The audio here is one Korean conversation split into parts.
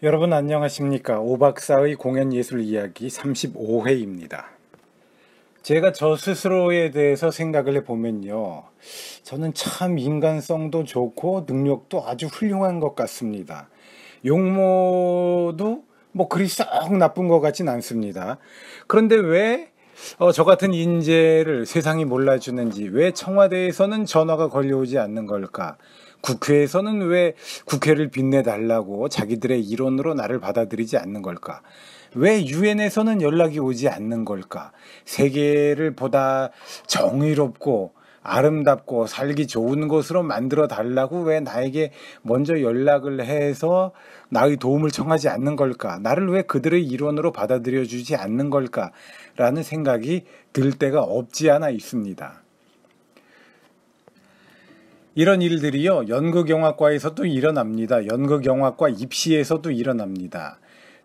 여러분 안녕하십니까? 오박사의 공연예술 이야기 35회입니다. 제가 저 스스로에 대해서 생각을 해보면요. 저는 참 인간성도 좋고 능력도 아주 훌륭한 것 같습니다. 용모도 그리 썩 나쁜 것 같진 않습니다. 그런데 왜 저 같은 인재를 세상이 몰라주는지, 왜 청와대에서는 전화가 걸려오지 않는 걸까? 국회에서는 왜 국회를 빛내달라고 자기들의 이론으로 나를 받아들이지 않는 걸까? 왜 유엔에서는 연락이 오지 않는 걸까? 세계를 보다 정의롭고 아름답고 살기 좋은 곳으로 만들어 달라고 왜 나에게 먼저 연락을 해서 나의 도움을 청하지 않는 걸까? 나를 왜 그들의 이론으로 받아들여 주지 않는 걸까? 라는 생각이 들 때가 없지 않아 있습니다. 이런 일들이요, 연극영화과에서도 일어납니다. 연극영화과 입시에서도 일어납니다.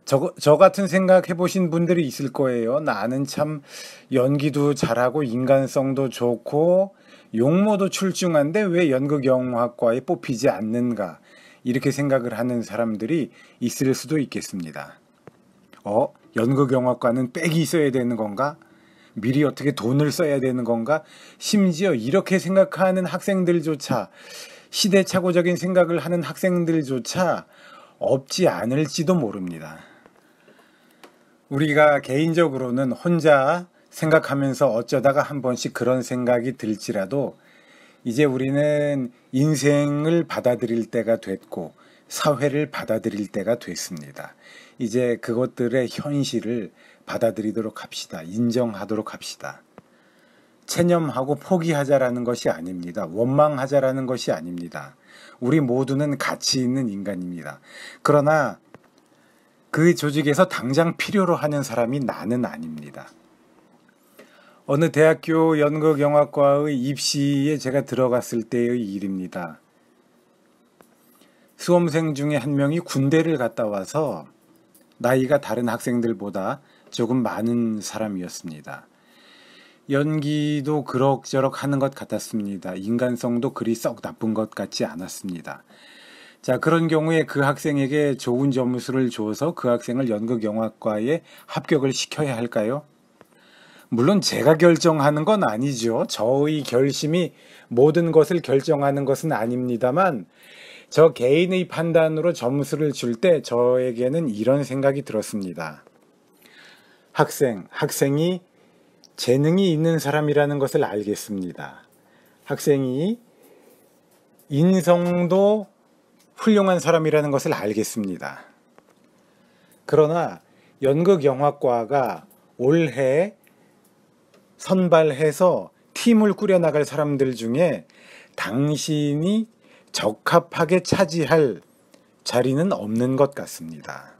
저 같은 생각 해보신 분들이 있을 거예요. 나는 참 연기도 잘하고 인간성도 좋고 용모도 출중한데 왜 연극영화과에 뽑히지 않는가, 이렇게 생각을 하는 사람들이 있을 수도 있겠습니다. 연극영화과는 빽이 있어야 되는 건가? 미리 어떻게 돈을 써야 되는 건가? 심지어 이렇게 생각하는 학생들조차, 시대착오적인 생각을 하는 학생들조차 없지 않을지도 모릅니다. 우리가 개인적으로는 혼자 생각하면서 어쩌다가 한 번씩 그런 생각이 들지라도 이제 우리는 인생을 받아들일 때가 됐고 사회를 받아들일 때가 됐습니다. 이제 그것들의 현실을 받아들이도록 합시다. 인정하도록 합시다. 체념하고 포기하자라는 것이 아닙니다. 원망하자라는 것이 아닙니다. 우리 모두는 가치 있는 인간입니다. 그러나 그 조직에서 당장 필요로 하는 사람이 나는 아닙니다. 어느 대학교 연극영화과의 입시에 제가 들어갔을 때의 일입니다. 수험생 중에 한 명이 군대를 갔다 와서 나이가 다른 학생들보다 조금 많은 사람이었습니다. 연기도 그럭저럭 하는 것 같았습니다. 인간성도 그리 썩 나쁜 것 같지 않았습니다. 자, 그런 경우에 그 학생에게 좋은 점수를 줘서 그 학생을 연극영화과에 합격을 시켜야 할까요? 물론 제가 결정하는 건 아니죠. 저의 결심이 모든 것을 결정하는 것은 아닙니다만 저 개인의 판단으로 점수를 줄 때 저에게는 이런 생각이 들었습니다. 학생이 재능이 있는 사람이라는 것을 알겠습니다. 학생이 인성도 훌륭한 사람이라는 것을 알겠습니다. 그러나 연극영화과가 올해 선발해서 팀을 꾸려나갈 사람들 중에 당신이 적합하게 차지할 자리는 없는 것 같습니다.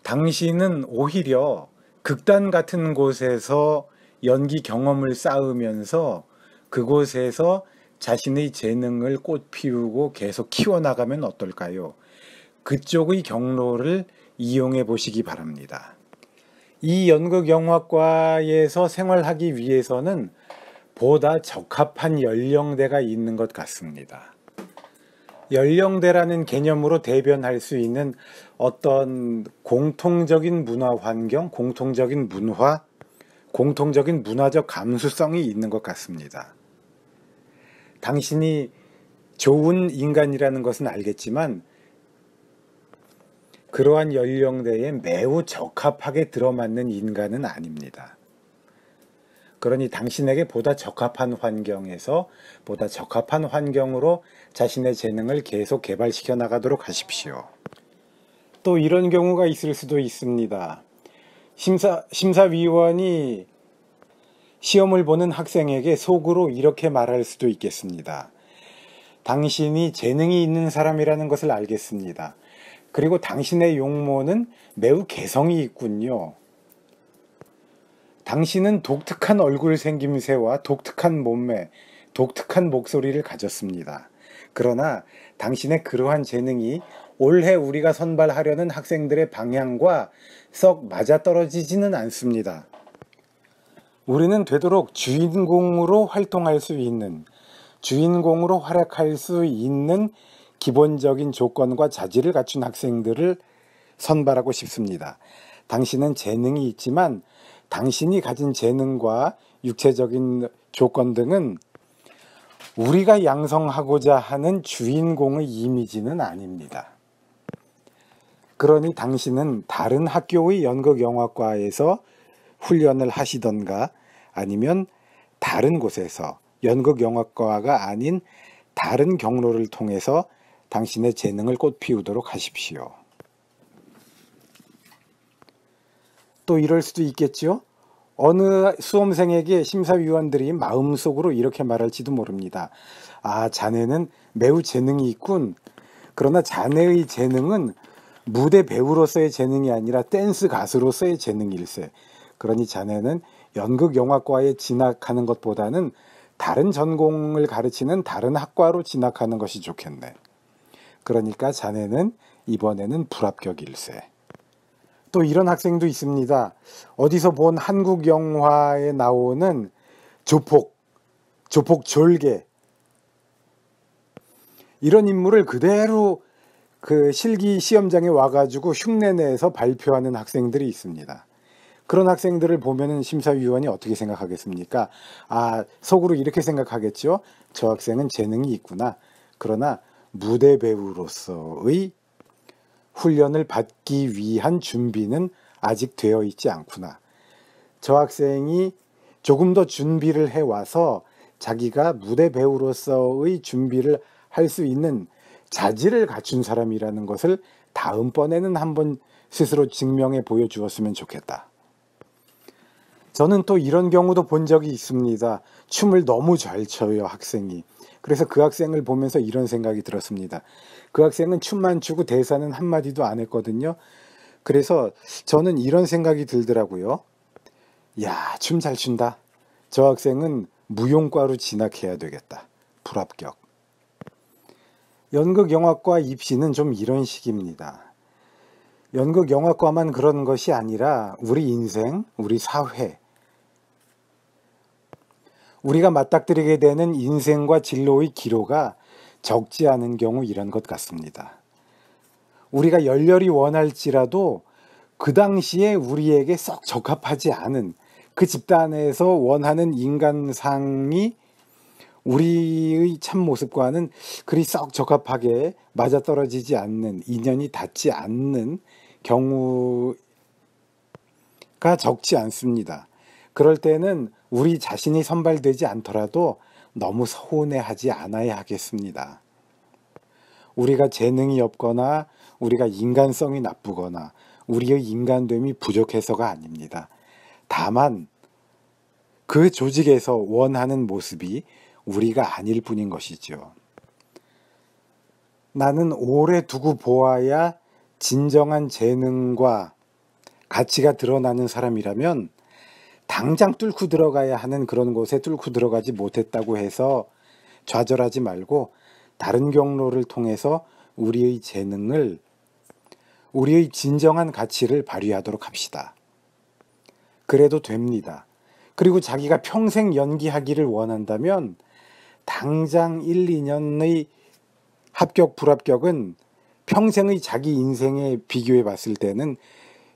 당신은 오히려 극단 같은 곳에서 연기 경험을 쌓으면서 그곳에서 자신의 재능을 꽃 피우고 계속 키워나가면 어떨까요? 그쪽의 경로를 이용해 보시기 바랍니다. 이 연극영화과에서 생활하기 위해서는 보다 적합한 연령대가 있는 것 같습니다. 연령대라는 개념으로 대변할 수 있는 어떤 공통적인 문화 환경, 공통적인 문화, 공통적인 문화적 감수성이 있는 것 같습니다. 당신이 좋은 인간이라는 것은 알겠지만 그러한 연령대에 매우 적합하게 들어맞는 인간은 아닙니다. 그러니 당신에게 보다 적합한 환경에서 보다 적합한 환경으로 자신의 재능을 계속 개발시켜 나가도록 하십시오. 또 이런 경우가 있을 수도 있습니다. 심사위원이 시험을 보는 학생에게 속으로 이렇게 말할 수도 있겠습니다. 당신이 재능이 있는 사람이라는 것을 알겠습니다. 그리고 당신의 용모는 매우 개성이 있군요. 당신은 독특한 얼굴 생김새와 독특한 몸매, 독특한 목소리를 가졌습니다. 그러나 당신의 그러한 재능이 올해 우리가 선발하려는 학생들의 방향과 썩 맞아떨어지지는 않습니다. 우리는 되도록 주인공으로 활동할 수 있는, 주인공으로 활약할 수 있는 기본적인 조건과 자질을 갖춘 학생들을 선발하고 싶습니다. 당신은 재능이 있지만 당신이 가진 재능과 육체적인 조건 등은 우리가 양성하고자 하는 주인공의 이미지는 아닙니다. 그러니 당신은 다른 학교의 연극영화과에서 훈련을 하시던가 아니면 다른 곳에서 연극영화과가 아닌 다른 경로를 통해서 당신의 재능을 꽃피우도록 하십시오. 또 이럴 수도 있겠죠. 어느 수험생에게 심사위원들이 마음속으로 이렇게 말할지도 모릅니다. 아, 자네는 매우 재능이 있군. 그러나 자네의 재능은 무대 배우로서의 재능이 아니라 댄스 가수로서의 재능일세. 그러니 자네는 연극영화과에 진학하는 것보다는 다른 전공을 가르치는 다른 학과로 진학하는 것이 좋겠네. 그러니까 자네는 이번에는 불합격일세. 또 이런 학생도 있습니다. 어디서 본 한국 영화에 나오는 조폭 졸개 이런 인물을 그대로 그 실기 시험장에 와가지고 흉내내서 발표하는 학생들이 있습니다. 그런 학생들을 보면은 심사위원이 어떻게 생각하겠습니까? 아, 속으로 이렇게 생각하겠죠. 저 학생은 재능이 있구나. 그러나 무대 배우로서의 훈련을 받기 위한 준비는 아직 되어 있지 않구나. 저 학생이 조금 더 준비를 해와서 자기가 무대 배우로서의 준비를 할 수 있는 자질을 갖춘 사람이라는 것을 다음번에는 한번 스스로 증명해 보여주었으면 좋겠다. 저는 또 이런 경우도 본 적이 있습니다. 춤을 너무 잘 춰요, 학생이. 그래서 그 학생을 보면서 이런 생각이 들었습니다. 그 학생은 춤만 추고 대사는 한마디도 안 했거든요. 그래서 저는 이런 생각이 들더라고요. 야, 춤 잘 춘다. 저 학생은 무용과로 진학해야 되겠다. 불합격. 연극영화과 입시는 좀 이런 식입니다. 연극영화과만 그런 것이 아니라 우리 인생, 우리 사회, 우리가 맞닥뜨리게 되는 인생과 진로의 기로가 적지 않은 경우 이런 것 같습니다. 우리가 열렬히 원할지라도 그 당시에 우리에게 썩 적합하지 않은 그 집단에서 원하는 인간상이 우리의 참모습과는 그리 썩 적합하게 맞아떨어지지 않는, 인연이 닿지 않는 경우가 적지 않습니다. 그럴 때는 우리 자신이 선발되지 않더라도 너무 서운해하지 않아야 하겠습니다. 우리가 재능이 없거나 우리가 인간성이 나쁘거나 우리의 인간됨이 부족해서가 아닙니다. 다만 그 조직에서 원하는 모습이 우리가 아닐 뿐인 것이죠. 나는 오래 두고 보아야 진정한 재능과 가치가 드러나는 사람이라면 당장 뚫고 들어가야 하는 그런 곳에 뚫고 들어가지 못했다고 해서 좌절하지 말고 다른 경로를 통해서 우리의 재능을, 우리의 진정한 가치를 발휘하도록 합시다. 그래도 됩니다. 그리고 자기가 평생 연기하기를 원한다면 당장 1, 2년의 합격, 불합격은 평생의 자기 인생에 비교해 봤을 때는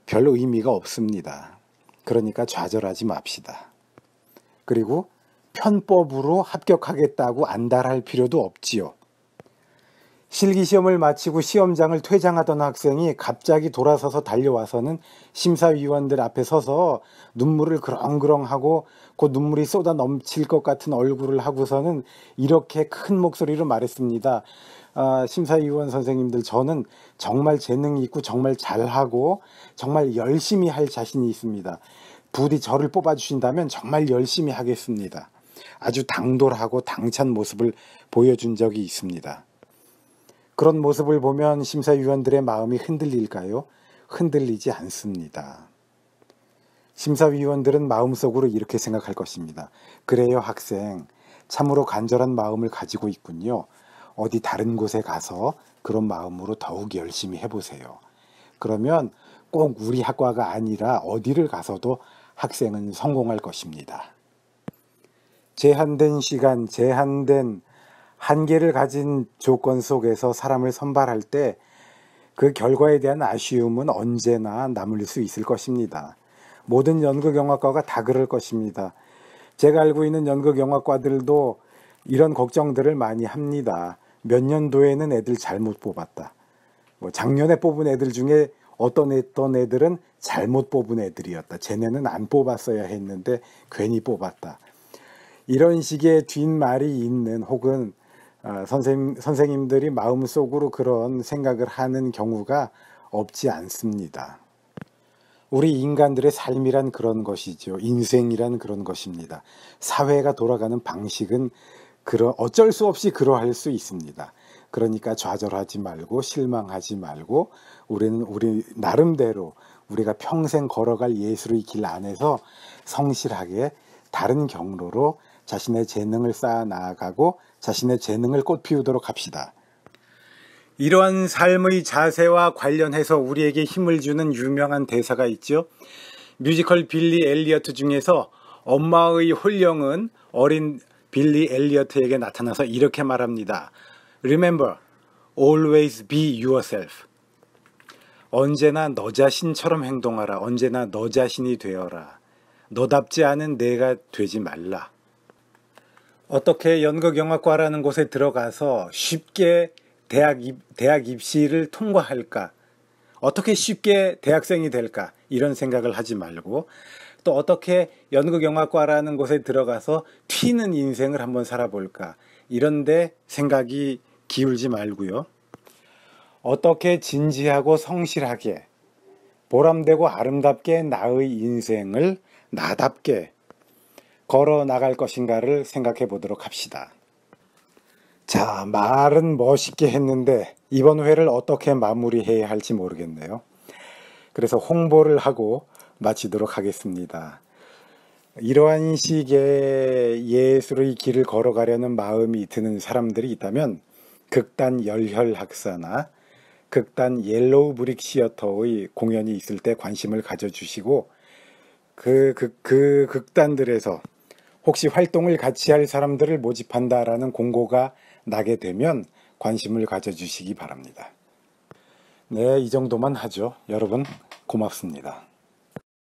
별 의미가 없습니다. 그러니까 좌절하지 맙시다. 그리고 편법으로 합격하겠다고 안달할 필요도 없지요. 실기시험을 마치고 시험장을 퇴장하던 학생이 갑자기 돌아서서 달려와서는 심사위원들 앞에 서서 눈물을 그렁그렁하고 곧 눈물이 쏟아 넘칠 것 같은 얼굴을 하고서는 이렇게 큰 목소리로 말했습니다. 심사위원 선생님들, 저는 정말 재능이 있고 정말 잘하고 정말 열심히 할 자신이 있습니다. 부디 저를 뽑아주신다면 정말 열심히 하겠습니다. 아주 당돌하고 당찬 모습을 보여준 적이 있습니다. 그런 모습을 보면 심사위원들의 마음이 흔들릴까요? 흔들리지 않습니다. 심사위원들은 마음속으로 이렇게 생각할 것입니다. 그래요, 학생. 참으로 간절한 마음을 가지고 있군요. 어디 다른 곳에 가서 그런 마음으로 더욱 열심히 해보세요. 그러면 꼭 우리 학과가 아니라 어디를 가서도 학생은 성공할 것입니다. 제한된 시간, 제한된 한계를 가진 조건 속에서 사람을 선발할 때 그 결과에 대한 아쉬움은 언제나 남을 수 있을 것입니다. 모든 연극영화과가 다 그럴 것입니다. 제가 알고 있는 연극영화과들도 이런 걱정들을 많이 합니다. 몇 년도에는 애들 잘못 뽑았다. 작년에 뽑은 애들 중에 어떤 애들은 잘못 뽑은 애들이었다. 쟤네는 안 뽑았어야 했는데 괜히 뽑았다. 이런 식의 뒷말이 있는, 혹은 선생님들이 마음속으로 그런 생각을 하는 경우가 없지 않습니다. 우리 인간들의 삶이란 그런 것이죠. 인생이란 그런 것입니다. 사회가 돌아가는 방식은 어쩔 수 없이 그러할 수 있습니다. 그러니까 좌절하지 말고 실망하지 말고 우리는 우리 나름대로 우리가 평생 걸어갈 예술의 길 안에서 성실하게 다른 경로로 자신의 재능을 쌓아 나아가고 자신의 재능을 꽃피우도록 합시다. 이러한 삶의 자세와 관련해서 우리에게 힘을 주는 유명한 대사가 있죠. 뮤지컬 빌리 엘리어트 중에서 엄마의 홀령은 어린 빌리 엘리어트에게 나타나서 이렇게 말합니다. Remember, always be yourself. 언제나 너 자신처럼 행동하라. 언제나 너 자신이 되어라. 너답지 않은 내가 되지 말라. 어떻게 연극영화과라는 곳에 들어가서 쉽게 대학 입시를 통과할까? 어떻게 쉽게 대학생이 될까? 이런 생각을 하지 말고, 또 어떻게 연극영화과라는 곳에 들어가서 튀는 인생을 한번 살아볼까? 이런데 생각이 기울지 말고요. 어떻게 진지하고 성실하게 보람되고 아름답게 나의 인생을 나답게 걸어 나갈 것인가를 생각해 보도록 합시다. 자, 말은 멋있게 했는데 이번 회를 어떻게 마무리해야 할지 모르겠네요. 그래서 홍보를 하고 마치도록 하겠습니다. 이러한 식의 예술의 길을 걸어가려는 마음이 드는 사람들이 있다면 극단 열혈학사나 극단 옐로우 브릭 시어터의 공연이 있을 때 관심을 가져주시고, 그 극단들에서 혹시 활동을 같이 할 사람들을 모집한다라는 공고가 나게 되면 관심을 가져주시기 바랍니다. 네, 이 정도만 하죠. 여러분 고맙습니다.